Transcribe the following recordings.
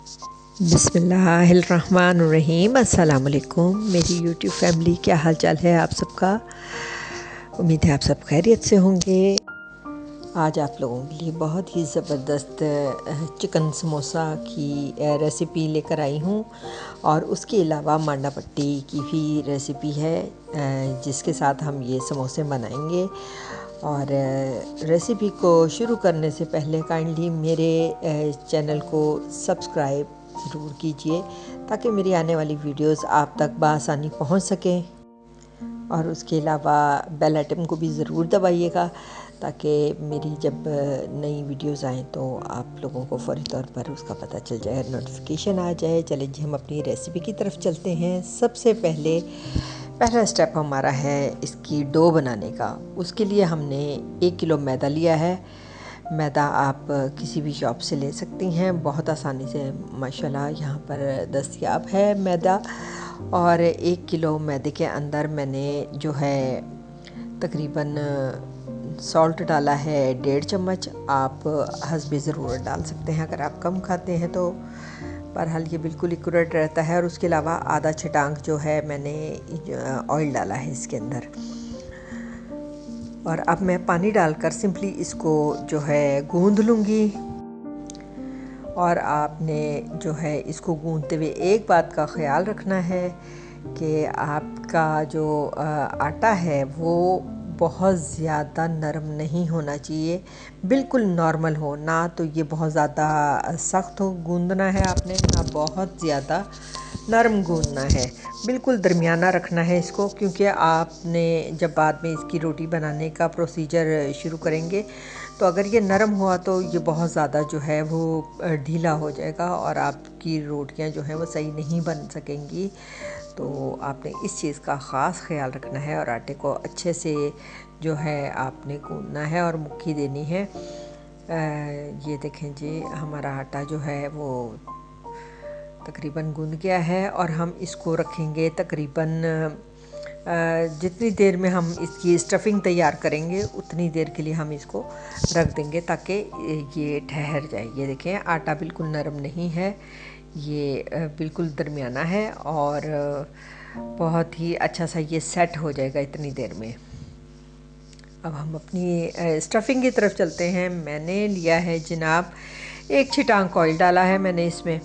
बिस्मिल्लाहिर्रहमानिर्रहीम। अस्सलाम वालेकुम मेरी यूट्यूब फैमिली, क्या हाल चाल है आप सबका। उम्मीद है आप सब खैरियत से होंगे। आज आप लोगों के लिए बहुत ही ज़बरदस्त चिकन समोसा की रेसिपी लेकर आई हूँ और उसके अलावा मांडा पट्टी की भी रेसिपी है जिसके साथ हम ये समोसे बनाएंगे। और रेसिपी को शुरू करने से पहले काइंडली मेरे चैनल को सब्सक्राइब ज़रूर कीजिए ताकि मेरी आने वाली वीडियोस आप तक बआसानी पहुंच सकें। और उसके अलावा बेल आइटम को भी ज़रूर दबाइएगा ताकि मेरी जब नई वीडियोस आएँ तो आप लोगों को फ़ौरी तौर पर उसका पता चल जाए, नोटिफिकेशन आ जाए। चलिए जी, हम अपनी रेसिपी की तरफ चलते हैं। सबसे पहला स्टेप हमारा है इसकी डो बनाने का। उसके लिए हमने 1 किलो मैदा लिया है। मैदा आप किसी भी शॉप से ले सकती हैं, बहुत आसानी से माशाल्लाह यहाँ पर दस्तयाब है मैदा। और 1 किलो मैदे के अंदर मैंने जो है तकरीबन सॉल्ट डाला है 1.5 चम्मच। आप हस्बे ज़रूरत डाल सकते हैं अगर आप कम खाते हैं तो। बहरहाल ये बिल्कुल एक्यूरेट रहता है। और उसके अलावा आधा छटांक जो है मैंने ऑयल डाला है इसके अंदर। और अब मैं पानी डालकर सिंपली इसको जो है गूंद लूँगी। और आपने जो है इसको गूंदते हुए एक बात का ख़याल रखना है कि आपका जो आटा है वो बहुत ज़्यादा नरम नहीं होना चाहिए, बिल्कुल नॉर्मल हो। ना तो ये बहुत ज़्यादा सख्त हो गूंदना है आपने, ना बहुत ज़्यादा नरम गूंदना है, बिल्कुल दरमियाना रखना है इसको। क्योंकि आपने जब बाद में इसकी रोटी बनाने का प्रोसीजर शुरू करेंगे तो अगर ये नरम हुआ तो ये बहुत ज़्यादा जो है वो ढीला हो जाएगा और आपकी रोटियां जो हैं वो सही नहीं बन सकेंगी। तो आपने इस चीज़ का ख़ास ख्याल रखना है और आटे को अच्छे से जो है आपने गूंदना है और मुट्ठी देनी है। ये देखें जी, हमारा आटा जो है वो तकरीबन गूंद गया है। और हम इसको रखेंगे तकरीबन जितनी देर में हम इसकी स्टफिंग तैयार करेंगे उतनी देर के लिए हम इसको रख देंगे ताकि ये ठहर जाए। ये देखें, आटा बिल्कुल नरम नहीं है, ये बिल्कुल दरमियाना है और बहुत ही अच्छा सा ये सेट हो जाएगा इतनी देर में। अब हम अपनी स्टफिंग की तरफ चलते हैं। मैंने लिया है जनाब 1 छिटांक ऑयल डाला है मैंने इसमें,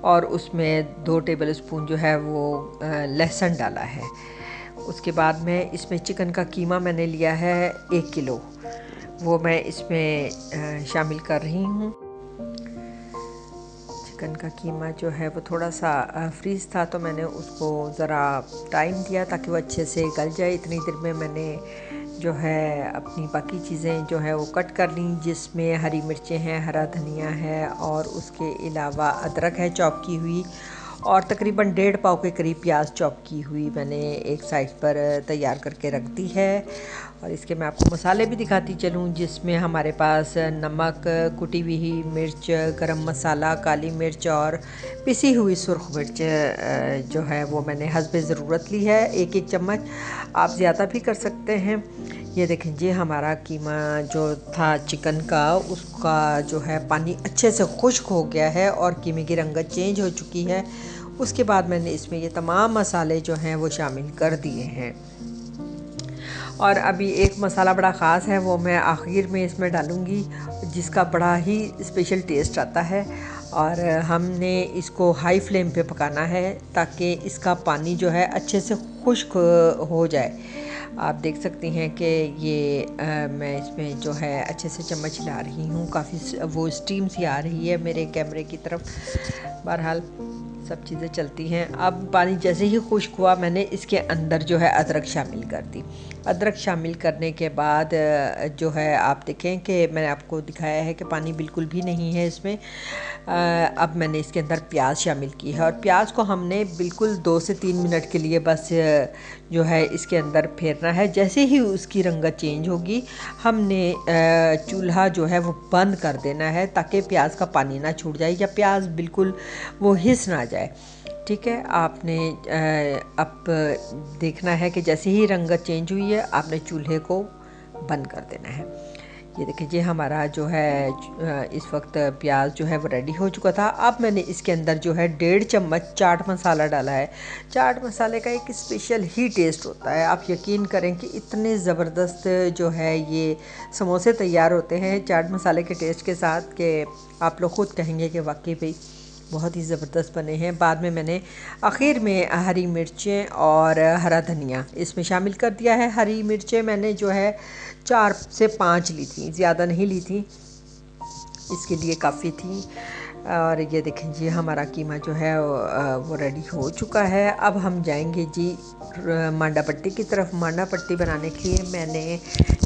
और उसमें 2 टेबल स्पून जो है वो लहसुन डाला है। उसके बाद में इसमें चिकन का कीमा मैंने लिया है 1 किलो, वो मैं इसमें शामिल कर रही हूँ। चिकन का कीमा जो है वो थोड़ा सा फ्रीज़ था तो मैंने उसको ज़रा टाइम दिया ताकि वो अच्छे से गल जाए। इतनी देर में मैंने जो है अपनी बाकी चीज़ें जो है वो कट कर ली, जिसमें हरी मिर्चें हैं, हरा धनिया है और उसके अलावा अदरक है चॉप की हुई, और तकरीबन 1.5 पाव के करीब प्याज चॉप की हुई मैंने एक साइड पर तैयार करके रख दी है। और इसके मैं आपको मसाले भी दिखाती चलूँ, जिसमें हमारे पास नमक, कुटी हुई मिर्च, गरम मसाला, काली मिर्च और पिसी हुई सुर्ख मिर्च जो है वो मैंने हस्बे ज़रूरत ली है 1-1 चम्मच। आप ज़्यादा भी कर सकते हैं। ये देखें जी, हमारा कीमा जो था चिकन का उसका जो है पानी अच्छे से खुश्क हो गया है और कीमे की रंगत चेंज हो चुकी है। उसके बाद मैंने इसमें ये तमाम मसाले जो हैं वो शामिल कर दिए हैं। और अभी एक मसाला बड़ा ख़ास है, वो मैं आखिर में इसमें डालूँगी, जिसका बड़ा ही स्पेशल टेस्ट आता है। और हमने इसको हाई फ्लेम पे पकाना है ताकि इसका पानी जो है अच्छे से खुश्क हो जाए। आप देख सकती हैं कि ये मैं इसमें जो है अच्छे से चम्मच हिला रही हूँ, काफ़ी वो स्टीम सी आ रही है मेरे कैमरे की तरफ। बहरहाल सब चीज़ें चलती हैं। अब पानी जैसे ही खुश्क हुआ मैंने इसके अंदर जो है अदरक शामिल कर दी। अदरक शामिल करने के बाद जो है आप देखें कि मैंने आपको दिखाया है कि पानी बिल्कुल भी नहीं है इसमें। अब मैंने इसके अंदर प्याज शामिल की है और प्याज को हमने बिल्कुल 2 से 3 मिनट के लिए बस जो है इसके अंदर फेरना है। जैसे ही उसकी रंगत चेंज होगी हमने चूल्हा जो है वो बंद कर देना है ताकि प्याज का पानी ना छूट जाए या प्याज बिल्कुल वो हिस ना जाए। ठीक है, आपने अब देखना है कि जैसे ही रंगत चेंज हुई है आपने चूल्हे को बंद कर देना है। ये देखिए जी हमारा जो है इस वक्त प्याज जो है वो रेडी हो चुका था। अब मैंने इसके अंदर जो है 1.5 चम्मच चाट मसाला डाला है। चाट मसाले का एक स्पेशल ही टेस्ट होता है। आप यकीन करें कि इतने ज़बरदस्त जो है ये समोसे तैयार होते हैं चाट मसाले के टेस्ट के साथ कि आप लोग ख़ुद कहेंगे कि वाकई भाई बहुत ही ज़बरदस्त बने हैं। बाद में मैंने आखिर में हरी मिर्चें और हरा धनिया इसमें शामिल कर दिया है। हरी मिर्चें मैंने जो है 4 से 5 ली थी, ज़्यादा नहीं ली थी, इसके लिए काफ़ी थी। और ये देखें जी हमारा कीमा जो है वो रेडी हो चुका है। अब हम जाएंगे जी मांडा पट्टी की तरफ। मांडा पट्टी बनाने के लिए मैंने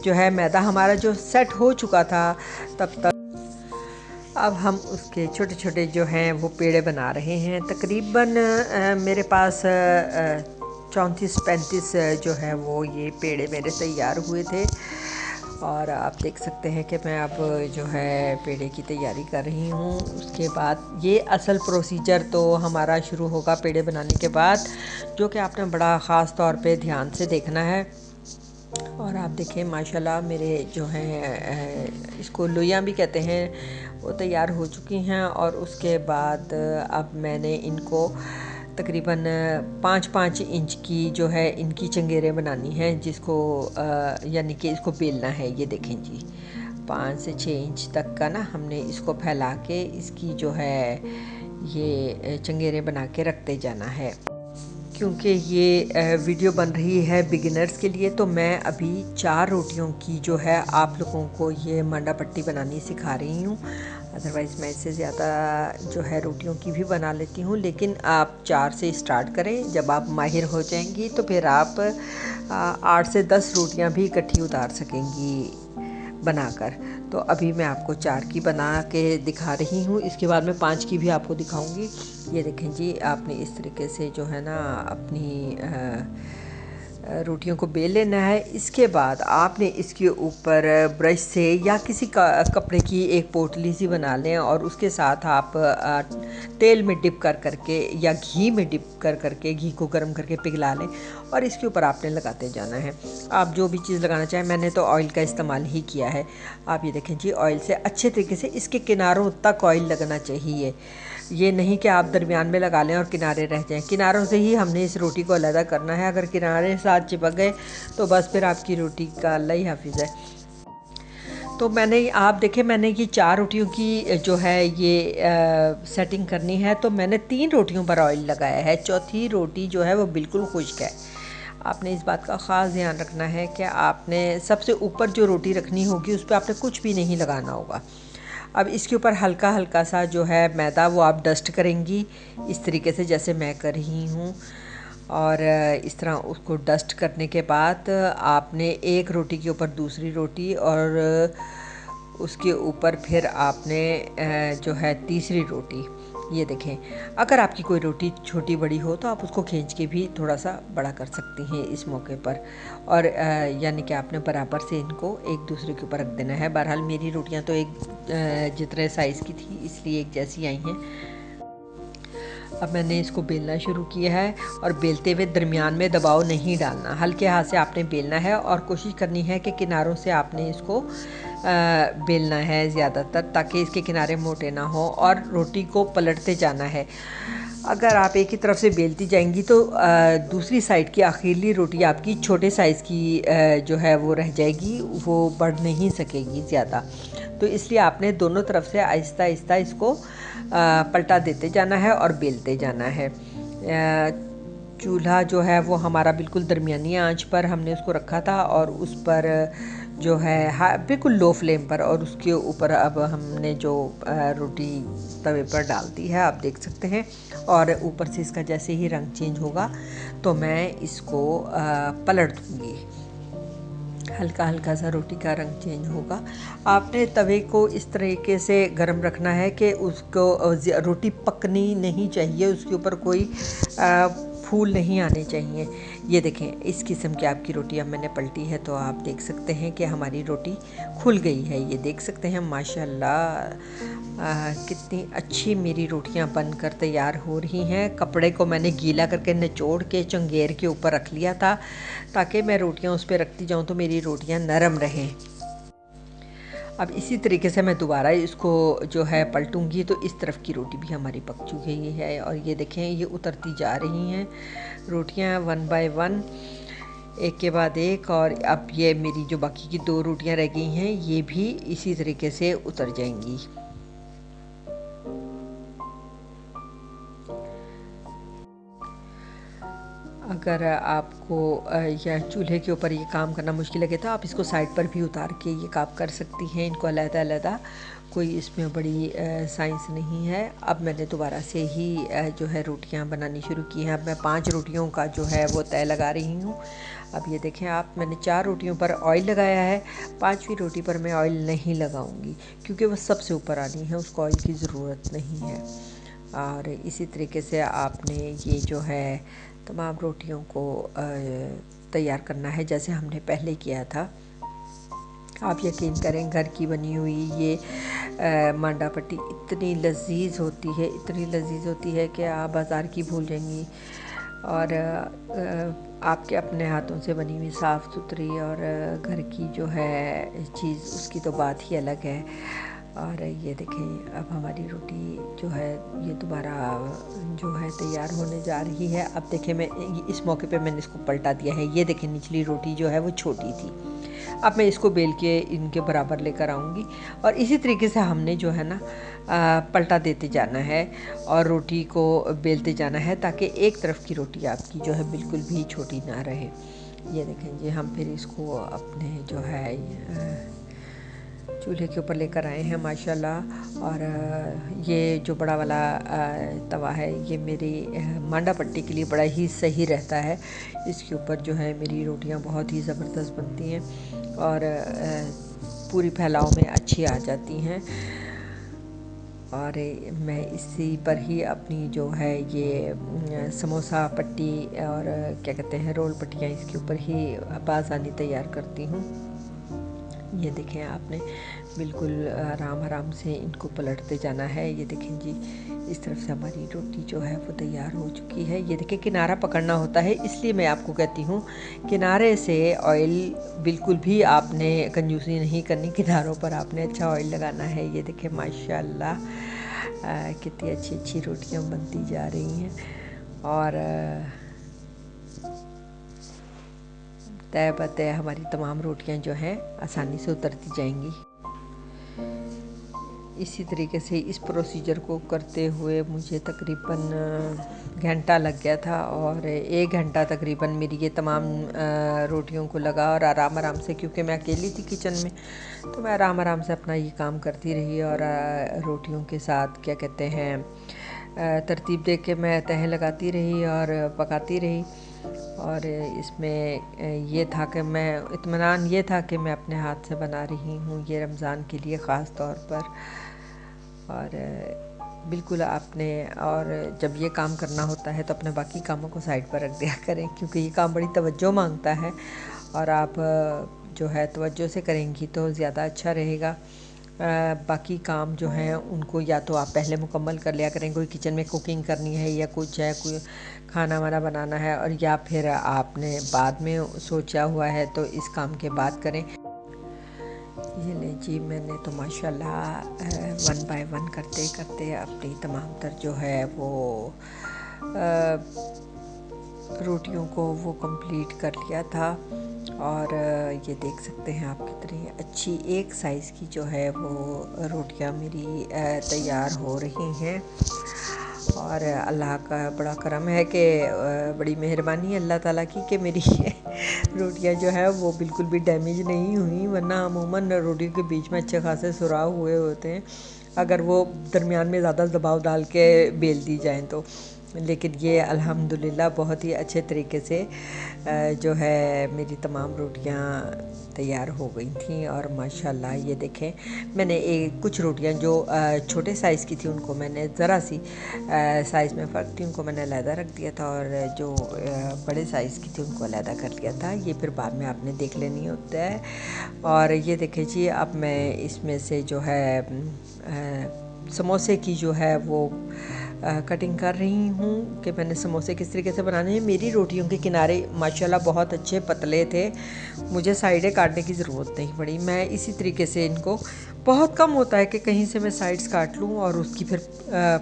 जो है मैदा हमारा जो सेट हो चुका था तब तक अब हम उसके छोटे छोटे जो हैं वो पेड़े बना रहे हैं। तकरीबन मेरे पास 34-35 जो है वो ये पेड़े मेरे तैयार हुए थे। और आप देख सकते हैं कि मैं अब जो है पेड़े की तैयारी कर रही हूँ। उसके बाद ये असल प्रोसीजर तो हमारा शुरू होगा पेड़े बनाने के बाद, जो कि आपने बड़ा ख़ास तौर पे ध्यान से देखना है। और आप देखें माशाल्लाह मेरे जो हैं इसको लोइयाँ भी कहते हैं वो तैयार हो चुकी हैं। और उसके बाद अब मैंने इनको तकरीबन 5-5 इंच की जो है इनकी चंगेरें बनानी हैं, जिसको यानी कि इसको बेलना है। ये देखें जी 5 से 6 इंच तक का ना हमने इसको फैला के इसकी जो है ये चंगेरें बना के रखते जाना है। क्योंकि ये वीडियो बन रही है बिगिनर्स के लिए, तो मैं अभी 4 रोटियों की जो है आप लोगों को ये मांडा पट्टी बनानी सिखा रही हूँ। अदरवाइज़ मैं इससे ज़्यादा जो है रोटियों की भी बना लेती हूँ, लेकिन आप 4 से स्टार्ट करें। जब आप माहिर हो जाएंगी तो फिर आप 8 से 10 रोटियाँ भी इकट्ठी उतार सकेंगी बनाकर। तो अभी मैं आपको 4 की बना के दिखा रही हूँ, इसके बाद मैं 5 की भी आपको दिखाऊंगी। ये देखें जी आपने इस तरीके से जो है ना अपनी रोटियों को बेल लेना है। इसके बाद आपने इसके ऊपर ब्रश से या किसी कपड़े की एक पोटली सी बना लें और उसके साथ आप तेल में डिप कर करके या घी में डिप कर करके घी को गर्म करके पिघला लें और इसके ऊपर आपने लगाते जाना है। आप जो भी चीज़ लगाना चाहें, मैंने तो ऑयल का इस्तेमाल ही किया है। आप ये देखें जी ऑयल से अच्छे तरीके से इसके किनारों तक ऑयल लगना चाहिए। ये नहीं कि आप दरमियान में लगा लें और किनारे रह जाएं। किनारों से ही हमने इस रोटी को अलग करना है। अगर किनारे साथ चिपक गए तो बस फिर आपकी रोटी का अल्लाह ही हाफिज़ है। तो मैंने आप देखें मैंने ये 4 रोटियों की जो है ये सेटिंग करनी है, तो मैंने 3 रोटियों पर ऑयल लगाया है। चौथी रोटी जो है वो बिल्कुल खुश्क है। आपने इस बात का ख़ास ध्यान रखना है कि आपने सबसे ऊपर जो रोटी रखनी होगी उस पर आपने कुछ भी नहीं लगाना होगा। अब इसके ऊपर हल्का हल्का सा जो है मैदा वो आप डस्ट करेंगी इस तरीके से जैसे मैं कर रही हूँ। और इस तरह उसको डस्ट करने के बाद आपने एक रोटी के ऊपर दूसरी रोटी और उसके ऊपर फिर आपने जो है तीसरी रोटी। ये देखें अगर आपकी कोई रोटी छोटी बड़ी हो तो आप उसको खींच के भी थोड़ा सा बड़ा कर सकती हैं इस मौके पर। और यानी कि आपने बराबर से इनको एक दूसरे के ऊपर रख देना है। बहरहाल मेरी रोटियां तो एक जितने साइज़ की थी इसलिए एक जैसी आई हैं। अब मैंने इसको बेलना शुरू किया है और बेलते हुए दरमियान में दबाव नहीं डालना, हल्के हाथ से आपने बेलना है और कोशिश करनी है कि किनारों से आपने इसको बेलना है ज़्यादातर, ताकि इसके किनारे मोटे ना हो और रोटी को पलटते जाना है। अगर आप एक ही तरफ से बेलती जाएंगी तो दूसरी साइड की आखिरी रोटी आपकी छोटे साइज़ की जो है वो रह जाएगी, वो बढ़ नहीं सकेगी ज़्यादा। तो इसलिए आपने दोनों तरफ से आहिस्ता आहिस्ता इसको पलटा देते जाना है और बेलते जाना है। चूल्हा जो है वो हमारा बिल्कुल दरमियानी आंच पर हमने उसको रखा था और उस पर जो है बिल्कुल लो फ्लेम पर, और उसके ऊपर अब हमने जो रोटी तवे पर डाल दी है आप देख सकते हैं। और ऊपर से इसका जैसे ही रंग चेंज होगा तो मैं इसको पलट दूँगी। हल्का हल्का सा रोटी का रंग चेंज होगा। आपने तवे को इस तरीके से गर्म रखना है कि उसको रोटी पकनी नहीं चाहिए, उसके ऊपर कोई फूल नहीं आने चाहिए। ये देखें इस किस्म की आपकी रोटी अब मैंने पलटी है तो आप देख सकते हैं कि हमारी रोटी खुल गई है। ये देख सकते हैं माशाल्लाह कितनी अच्छी मेरी रोटियां बनकर तैयार हो रही हैं। कपड़े को मैंने गीला करके निचोड़ के चंगेर के ऊपर रख लिया था ताकि मैं रोटियां उस पर रखती जाऊं तो मेरी रोटियां नरम रहें। अब इसी तरीके से मैं दोबारा इसको जो है पलटूंगी तो इस तरफ की रोटी भी हमारी पक चुकी है। और ये देखें ये उतरती जा रही हैं रोटियां वन बाय वन, एक के बाद एक। और अब ये मेरी जो बाकी की 2 रोटियां रह गई हैं ये भी इसी तरीके से उतर जाएंगी। अगर आपको या चूल्हे के ऊपर ये काम करना मुश्किल लगे तो आप इसको साइड पर भी उतार के ये काम कर सकती हैं, इनको अलग-अलग, कोई इसमें बड़ी साइंस नहीं है। अब मैंने दोबारा से ही जो है रोटियां बनानी शुरू की हैं। अब मैं 5 रोटियों का जो है वो तय लगा रही हूँ। अब ये देखें आप, मैंने 4 रोटियों पर ऑयल लगाया है, 5वीं रोटी पर मैं ऑयल नहीं लगाऊंगी क्योंकि वो सबसे ऊपर आनी है, उसको ऑयल की ज़रूरत नहीं है। और इसी तरीके से आपने ये जो है तमाम रोटियों को तैयार करना है जैसे हमने पहले किया था। आप यकीन करें घर की बनी हुई ये मांडा पट्टी इतनी लजीज होती है, इतनी लजीज होती है कि आप बाज़ार की भूल जाएंगी। और आपके अपने हाथों से बनी हुई साफ़ सुथरी और घर की जो है चीज़, उसकी तो बात ही अलग है। और ये देखें अब हमारी रोटी जो है ये दोबारा जो है तैयार होने जा रही है। अब देखें मैं इस मौके पे मैंने इसको पलटा दिया है। ये देखें निचली रोटी जो है वो छोटी थी, अब मैं इसको बेल के इनके बराबर लेकर आऊँगी। और इसी तरीके से हमने जो है ना पलटा देते जाना है और रोटी को बेलते जाना है ताकि एक तरफ की रोटी आपकी जो है बिल्कुल भी छोटी ना रहे। ये देखें जी, हम फिर इसको अपने जो है चूल्हे के ऊपर लेकर आए हैं माशाल्लाह। और ये जो बड़ा वाला तवा है ये मेरी मांडा पट्टी के लिए बड़ा ही सही रहता है। इसके ऊपर जो है मेरी रोटियां बहुत ही ज़बरदस्त बनती हैं और पूरी फैलाव में अच्छी आ जाती हैं। और मैं इसी पर ही अपनी जो है ये समोसा पट्टी और क्या कहते हैं रोल पट्टियाँ इसके ऊपर ही बाज़ानी तैयार करती हूँ। ये देखें आपने बिल्कुल आराम आराम से इनको पलटते जाना है। ये देखें जी, इस तरफ से हमारी रोटी जो है वो तैयार हो चुकी है। ये देखें किनारा पकड़ना होता है, इसलिए मैं आपको कहती हूँ किनारे से ऑयल बिल्कुल भी आपने कंजूसी नहीं करनी, किनारों पर आपने अच्छा ऑयल लगाना है। ये देखें माशाल्लाह कितनी अच्छी अच्छी रोटियाँ बनती जा रही हैं और तय बतय हमारी तमाम रोटियां जो हैं आसानी से उतरती जाएंगी। इसी तरीके से इस प्रोसीजर को करते हुए मुझे तकरीबन घंटा लग गया था और 1 घंटा तकरीबन मेरी ये तमाम रोटियों को लगा। और आराम आराम से, क्योंकि मैं अकेली थी किचन में, तो मैं आराम आराम से अपना ये काम करती रही और रोटियों के साथ क्या कहते हैं तरतीब दे के मैं तह लगाती रही और पकाती रही। और इसमें ये था कि मैं इत्मीनान ये था कि मैं अपने हाथ से बना रही हूँ ये रमज़ान के लिए ख़ास तौर पर। और बिल्कुल आपने, और जब ये काम करना होता है तो अपने बाकी कामों को साइड पर रख दिया करें क्योंकि ये काम बड़ी तवज्जो मांगता है और आप जो है तवज्जो से करेंगी तो ज़्यादा अच्छा रहेगा। बाकी काम जो हैं उनको या तो आप पहले मुकम्मल कर लिया करें, कोई किचन में कुकिंग करनी है या कुछ है, कोई खाना वाना बनाना है, और या फिर आपने बाद में सोचा हुआ है तो इस काम के बाद करें। ये ले जी, मैंने तो माशाल्लाह 1 बाय 1 करते करते अपनी तमाम तर जो है वो रोटियों को वो कंप्लीट कर लिया था। और ये देख सकते हैं आप कितनी अच्छी एक साइज़ की जो है वो रोटियां मेरी तैयार हो रही हैं। और अल्लाह का बड़ा करम है कि बड़ी मेहरबानी है अल्लाह ताला की कि मेरी रोटियां जो है वो बिल्कुल भी डैमेज नहीं हुई, वरना अमूमन रोटियों के बीच में अच्छे खासे सुराख हुए होते हैं अगर वो दरमियान में ज़्यादा दबाव डाल के बेल दी जाएं तो। लेकिन ये अल्हम्दुलिल्लाह बहुत ही अच्छे तरीके से जो है मेरी तमाम रोटियां तैयार हो गई थी। और माशाल्लाह ये देखें, मैंने कुछ रोटियां जो छोटे साइज़ की थी उनको मैंने ज़रा सी साइज़ में फ़र्क थी उनको मैंने अलहदा रख दिया था, और जो बड़े साइज़ की थी उनको अलहदा कर लिया था। ये फिर बाद में आपने देख लेनी होता है। और ये देखें जी, अब मैं इसमें से जो है समोसे की जो है वो कटिंग कर रही हूँ कि मैंने समोसे किस तरीके से बनाने हैं। मेरी रोटियों के किनारे माशाल्लाह बहुत अच्छे पतले थे, मुझे साइडें काटने की ज़रूरत नहीं पड़ी। मैं इसी तरीके से इनको, बहुत कम होता है कि कहीं से मैं साइड्स काट लूँ और उसकी फिर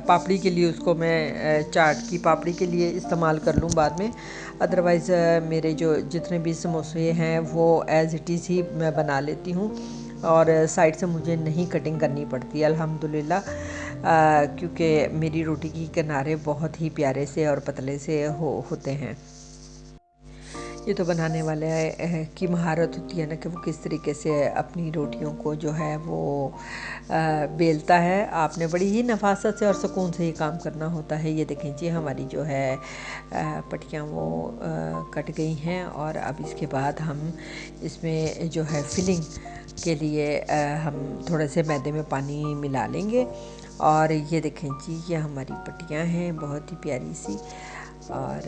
पापड़ी के लिए उसको मैं चाट की पापड़ी के लिए इस्तेमाल कर लूँ बाद में। अदरवाइज़ मेरे जो जितने भी समोसे हैं वो एज़ इट इज़ ही मैं बना लेती हूँ और साइड से मुझे नहीं कटिंग करनी पड़ती अल्हम्दुलिल्लाह, क्योंकि मेरी रोटी की किनारे बहुत ही प्यारे से और पतले से होते हैं। ये तो बनाने वाले की महारत होती है ना कि वो किस तरीके से अपनी रोटियों को जो है वो बेलता है। आपने बड़ी ही नफासत से और सुकून से ये काम करना होता है। ये देखें जी हमारी जो है पट्टियाँ वो कट गई हैं और अब इसके बाद हम इसमें जो है फिलिंग के लिए हम थोड़े से मैदे में पानी मिला लेंगे। और ये देखें जी ये हमारी पट्टियाँ हैं बहुत ही प्यारी सी। और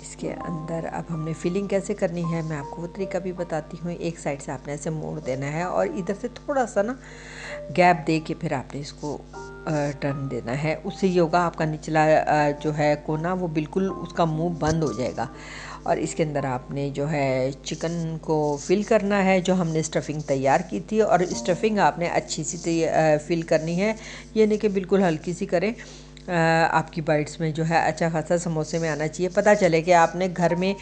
इसके अंदर अब हमने फिलिंग कैसे करनी है मैं आपको वो तरीका भी बताती हूँ। एक साइड से आपने ऐसे मोड़ देना है और इधर से थोड़ा सा ना गैप दे के फिर आपने इसको टर्न देना है। उससे ये होगा आपका निचला जो है कोना वो बिल्कुल उसका मुंह बंद हो जाएगा। और इसके अंदर आपने जो है चिकन को फिल करना है जो हमने स्टफिंग तैयार की थी। और स्टफिंग आपने अच्छी सी फिल करनी है, ये नहीं कि बिल्कुल हल्की सी करें। आपकी बाइट्स में जो है अच्छा खासा समोसे में आना चाहिए, पता चले कि आपने घर में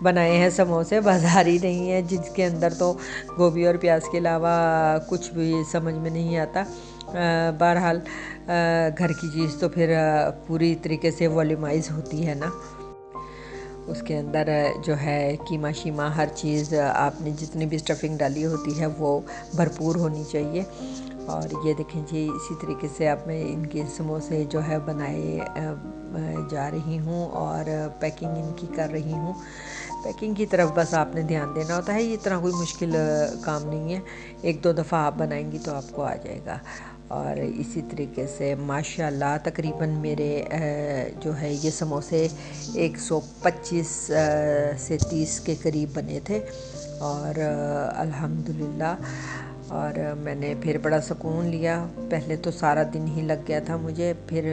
बनाए हैं समोसे, बाज़ारी नहीं है जिसके अंदर तो गोभी और प्याज के अलावा कुछ भी समझ में नहीं आता। बहरहाल घर की चीज़ तो फिर पूरी तरीके से वॉल्यूमाइज होती है ना। उसके अंदर जो है कीमा शीमा हर चीज़ आपने जितनी भी स्टफिंग डाली होती है वो भरपूर होनी चाहिए। और ये देखें जी इसी तरीके से अब मैं इनके समोसे जो है बनाए जा रही हूँ और पैकिंग इनकी कर रही हूँ। पैकिंग की तरफ बस आपने ध्यान देना होता है, ये इतना कोई मुश्किल काम नहीं है, एक दो दफ़ा आप बनाएंगी तो आपको आ जाएगा। और इसी तरीके से माशाल्लाह तकरीबन मेरे जो है ये समोसे 125 से 30 के करीब बने थे और अल्हम्दुलिल्लाह। और मैंने फिर बड़ा सुकून लिया। पहले तो सारा दिन ही लग गया था मुझे, फिर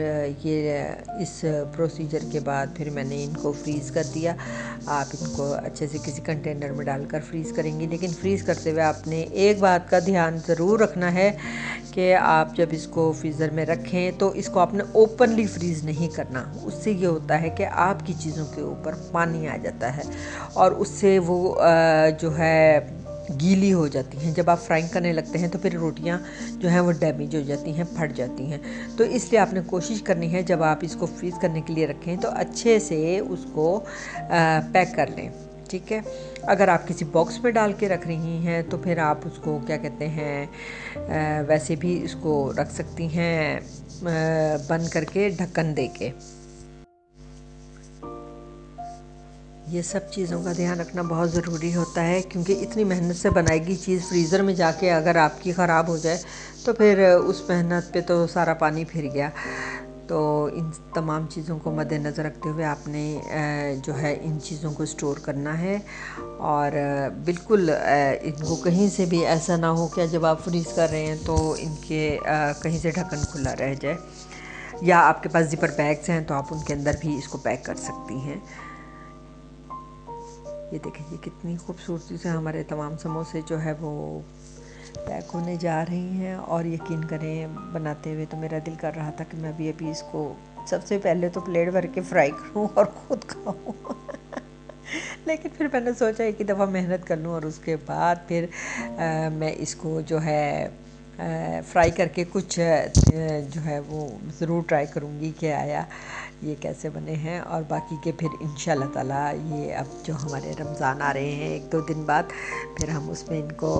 ये इस प्रोसीजर के बाद फिर मैंने इनको फ्रीज़ कर दिया। आप इनको अच्छे से किसी कंटेनर में डालकर फ्रीज़ करेंगी, लेकिन फ्रीज़ करते हुए आपने एक बात का ध्यान ज़रूर रखना है कि आप जब इसको फ्रीज़र में रखें तो इसको आपने ओपनली फ्रीज़ नहीं करना। उससे ये होता है कि आपकी चीज़ों के ऊपर पानी आ जाता है और उससे वो जो है गीली हो जाती हैं। जब आप फ्राइंग करने लगते हैं तो फिर रोटियां जो हैं वो डैमेज हो जाती हैं, फट जाती हैं। तो इसलिए आपने कोशिश करनी है जब आप इसको फ्रीज़ करने के लिए रखें तो अच्छे से उसको पैक कर लें, ठीक है। अगर आप किसी बॉक्स में डाल के रख रही हैं तो फिर आप उसको क्या कहते हैं वैसे भी इसको रख सकती हैं बंद करके ढक्कन दे के। ये सब चीज़ों का ध्यान रखना बहुत ज़रूरी होता है क्योंकि इतनी मेहनत से बनाएगी चीज़ फ्रीज़र में जाके अगर आपकी ख़राब हो जाए तो फिर उस मेहनत पे तो सारा पानी फिर गया। तो इन तमाम चीज़ों को मद्देनज़र रखते हुए आपने जो है इन चीज़ों को स्टोर करना है और बिल्कुल इनको कहीं से भी ऐसा ना हो कि जब आप फ्रीज़ कर रहे हैं तो इनके कहीं से ढक्कन खुला रह जाए, या आपके पास ज़िपर बैग्स हैं तो आप उनके अंदर भी इसको पैक कर सकती हैं। ये देखिए कितनी खूबसूरती से हमारे तमाम समोसे जो है वो पैक होने जा रही हैं। और यकीन करें बनाते हुए तो मेरा दिल कर रहा था कि मैं भी अभी इसको सबसे पहले तो प्लेट भर के फ्राई करूं और ख़ुद खाऊं लेकिन फिर मैंने सोचा एक ही दफ़ा मेहनत कर लूं और उसके बाद फिर मैं इसको जो है फ्राई करके कुछ जो है वो ज़रूर ट्राई करूँगी कि आया ये कैसे बने हैं। और बाकी के फिर इंशाल्लाह ताला ये अब जो हमारे रमज़ान आ रहे हैं एक दो दिन बाद फिर हम उसमें इनको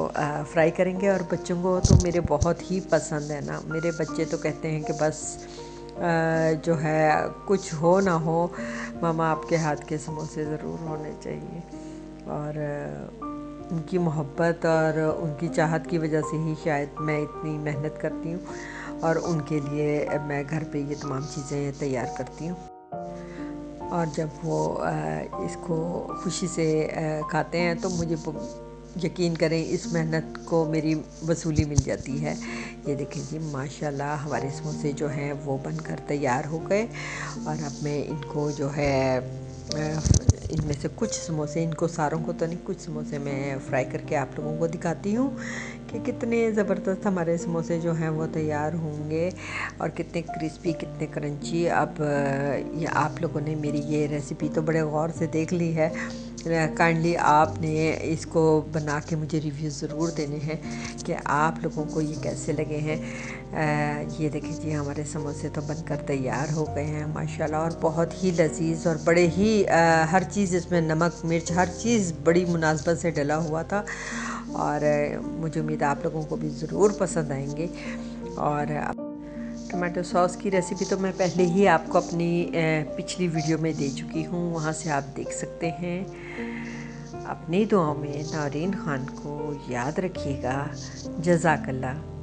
फ्राई करेंगे। और बच्चों को तो मेरे बहुत ही पसंद है ना, मेरे बच्चे तो कहते हैं कि बस जो है कुछ हो ना हो मामा आपके हाथ के समोसे ज़रूर होने चाहिए। और उनकी मोहब्बत और उनकी चाहत की वजह से ही शायद मैं इतनी मेहनत करती हूँ और उनके लिए मैं घर पे ये तमाम चीज़ें तैयार करती हूँ। और जब वो इसको खुशी से खाते हैं तो मुझे यकीन करें इस मेहनत को मेरी वसूली मिल जाती है। ये देखें जी माशाल्लाह हमारे समोसे जो हैं वो बनकर तैयार हो गए। और अब मैं इनको जो है इनमें से कुछ समोसे, इनको सारों को तो नहीं, कुछ समोसे मैं फ्राई करके आप लोगों को दिखाती हूँ कि कितने ज़बरदस्त हमारे समोसे जो हैं वो तैयार होंगे और कितने क्रिस्पी, कितने क्रंची। अब ये आप लोगों ने मेरी ये रेसिपी तो बड़े गौर से देख ली है, काइंडली आपने इसको बना के मुझे रिव्यू ज़रूर देने हैं कि आप लोगों को ये कैसे लगे हैं। ये देखिए जी हमारे समोसे तो बनकर तैयार हो गए हैं माशाल्लाह, और बहुत ही लजीज और बड़े ही हर चीज़ इसमें नमक मिर्च हर चीज़ बड़ी मुनासबत से डला हुआ था। और मुझे उम्मीद है आप लोगों को भी ज़रूर पसंद आएंगे। और टमाटो सॉस की रेसिपी तो मैं पहले ही आपको अपनी पिछली वीडियो में दे चुकी हूँ, वहाँ से आप देख सकते हैं। अपनी दुआओं में नौरीन ख़ान को याद रखिएगा। जज़ाकल्लाह।